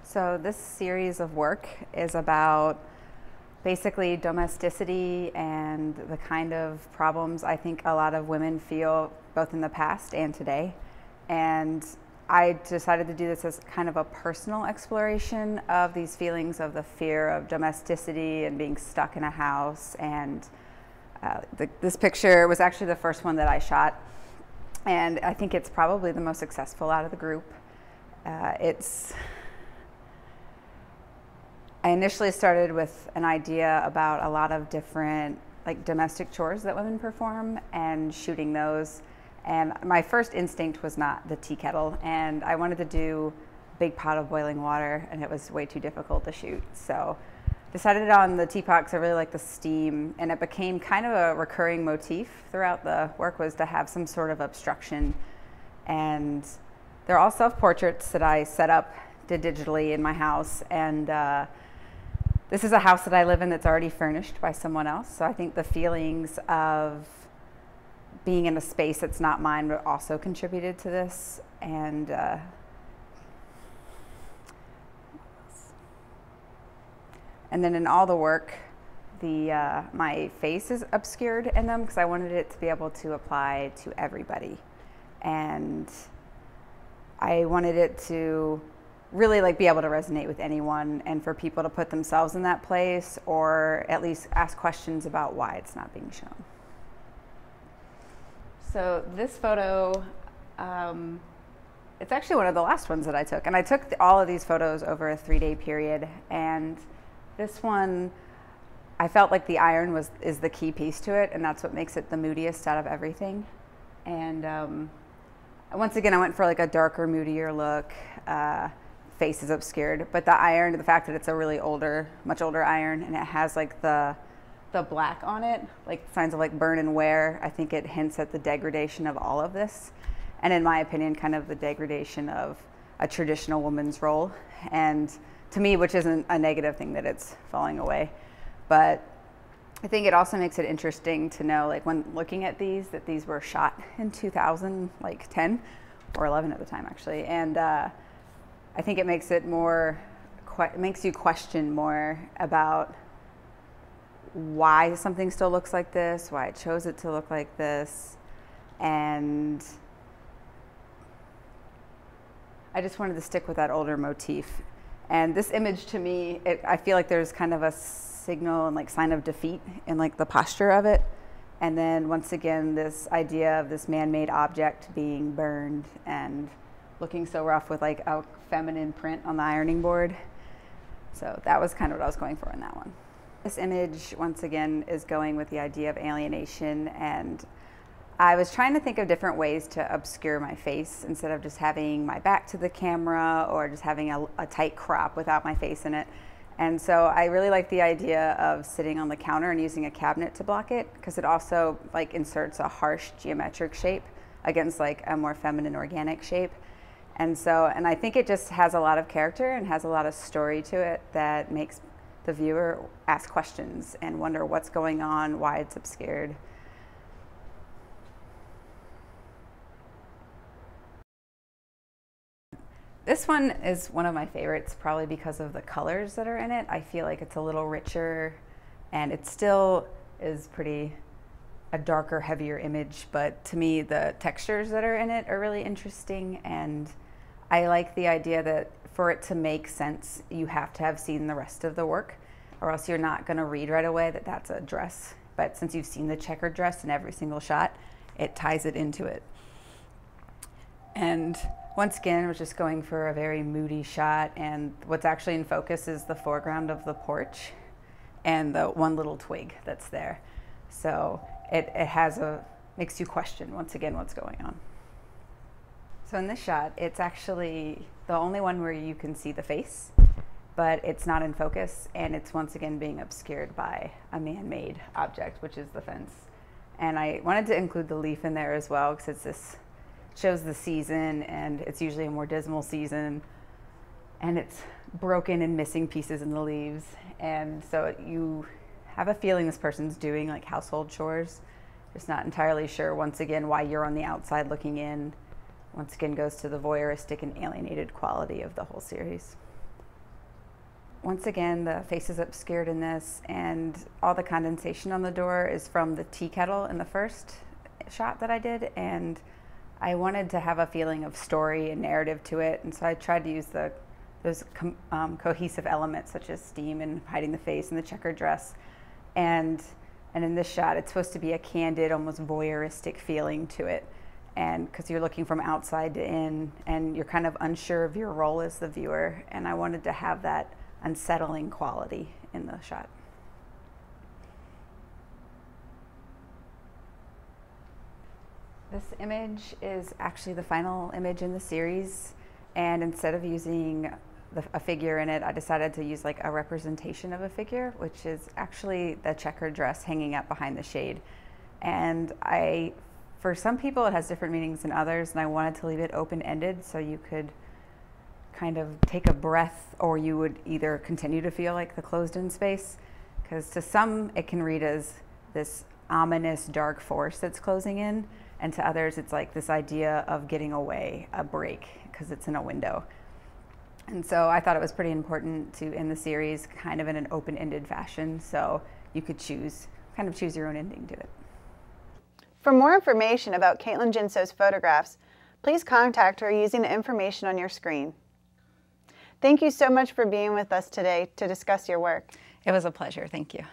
So this series of work is about basically domesticity and the kind of problems I think a lot of women feel both in the past and today. And I decided to do this as kind of a personal exploration of these feelings of the fear of domesticity and being stuck in a house. And this picture was actually the first one that I shot. And I think it's probably the most successful out of the group. I initially started with an idea about a lot of different domestic chores that women perform and shooting those. And my first instinct was not the tea kettle, and I wanted to do a big pot of boiling water, and it was way too difficult to shoot. So decided on the teapot because I really like the steam, and it became kind of a recurring motif throughout the work, was to have some sort of obstruction. And they're all self-portraits that I did digitally in my house. And this is a house that I live in that's already furnished by someone else. So I think the feelings of being in a space that's not mine but also contributed to this. And then in all the work, my face is obscured in them because I wanted it to be able to apply to everybody. And I wanted it to really be able to resonate with anyone, and for people to put themselves in that place, or at least ask questions about why it's not being shown. So this photo, it's actually one of the last ones that I took, and I took all of these photos over a 3-day period. And this one, I felt like the iron is the key piece to it, and that's what makes it the moodiest out of everything. And once again, I went for a darker, moodier look. Face is obscured, but the iron, the fact that it's a really much older iron, and it has the black on it, signs of burn and wear, I think it hints at the degradation of all of this. And in my opinion, kind of the degradation of a traditional woman's role. And to me, which isn't a negative thing that it's falling away, but I think it also makes it interesting to know, when looking at these, that these were shot in 2010 or 11 at the time, actually. And I think it makes it makes you question more about why something still looks like this, why it chose it to look like this. And I just wanted to stick with that older motif. And this image, to me, I feel like there's kind of a signal and sign of defeat in the posture of it. And then once again, this idea of this man-made object being burned and looking so rough with a feminine print on the ironing board. So that was kind of what I was going for in that one. This image, once again, is going with the idea of alienation, and I was trying to think of different ways to obscure my face instead of just having my back to the camera or just having a tight crop without my face in it. And so I really like the idea of sitting on the counter and using a cabinet to block it, because it also inserts a harsh geometric shape against a more feminine organic shape. And I think it just has a lot of character and has a lot of story to it that makes the viewer ask questions and wonder what's going on, why it's obscured. This one is one of my favorites, probably because of the colors that are in it. I feel like it's a little richer, and it still is a darker, heavier image, but to me the textures that are in it are really interesting. And I like the idea that for it to make sense, you have to have seen the rest of the work, or else you're not going to read right away that that's a dress. But since you've seen the checkered dress in every single shot, it ties it into it. And once again, we're just going for a very moody shot, and what's actually in focus is the foreground of the porch and the one little twig that's there. So it makes you question, once again, what's going on. So in this shot, it's actually the only one where you can see the face, but it's not in focus, and it's once again being obscured by a man-made object, which is the fence. And I wanted to include the leaf in there as well, because it shows the season, and it's usually a more dismal season, and it's broken and missing pieces in the leaves. And so you have a feeling this person's doing household chores, just not entirely sure, once again, why you're on the outside looking in. Once again, goes to the voyeuristic and alienated quality of the whole series. once again, the face is obscured in this, and all the condensation on the door is from the tea kettle in the first shot that I did, and I wanted to have a feeling of story and narrative to it, and so I tried to use those cohesive elements such as steam and hiding the face and the checkered dress. And in this shot, it's supposed to be a candid, almost voyeuristic feeling to it. And because you're looking from outside to in, and you're kind of unsure of your role as the viewer. And I wanted to have that unsettling quality in the shot. This image is actually the final image in the series. And instead of using a figure in it, I decided to use like a representation of a figure, which is actually the checkered dress hanging up behind the shade. And for some people it has different meanings than others, and I wanted to leave it open-ended so you could kind of take a breath, or you would either continue to feel like the closed-in space, because to some it can read as this ominous dark force that's closing in, and to others it's like this idea of getting away, a break, because it's in a window. And so I thought it was pretty important to end the series kind of in an open-ended fashion, so you could kind of choose your own ending to it. For more information about Caitlin Jinso's photographs, please contact her using the information on your screen. Thank you so much for being with us today to discuss your work. It was a pleasure. Thank you.